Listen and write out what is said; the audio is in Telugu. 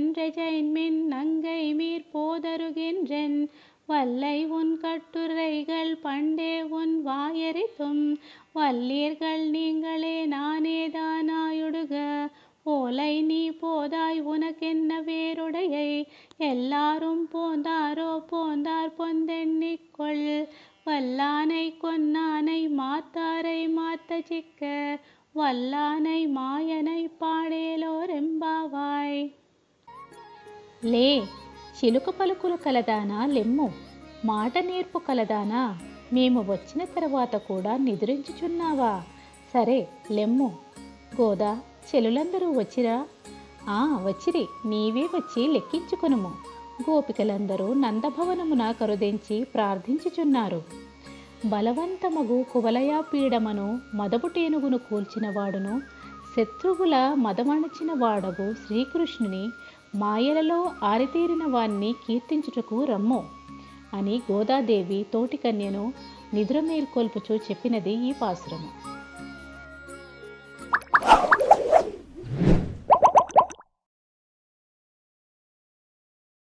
என்றெஜைன்மின் நங்கை மீர் போதருகின்றென் வல்லை உன் கட்டுரைகள் பண்டே உன் வாயறித்தும் வல்லீர்கள் நீங்களே நானேதானாயுடுக ஓலை நீ போதாய் உனக்கென்ன வேறுடையை எல்லாரும் போந்தாரோ போந்தார் பொந்தெண்ணிக்கொள் வல்லானை கொன்னானை மாத்தாரை மாத்த சிக்க వల్లానై మాయనై పాడేలో రెంబావాయ్. లే చిలుక పలుకులు కలదానా లెమ్ము, మాట నేర్పు కలదానా, మేము వచ్చిన తర్వాత కూడా నిద్రించుచున్నావా? సరే లెమ్ము. గోదా చెలులందరూ వచ్చిరా? వచ్చిరి, నీవే వచ్చి లెక్కించుకొనుము. గోపికలందరూ నందభవనమున కరుదెంచి ప్రార్థించుచున్నారు. బలవంతమగు కువలయాపీడమను మదపుటేనుగును కూల్చినవాడును శత్రువుల మదమణచిన వాడగు శ్రీకృష్ణుని మాయలలో ఆరితేరిన వాణ్ణి కీర్తించుటకు రమ్ము అని గోదాదేవి తోటి కన్యను నిద్ర మేల్కొల్పుచూ చెప్పినది ఈ పాసురము.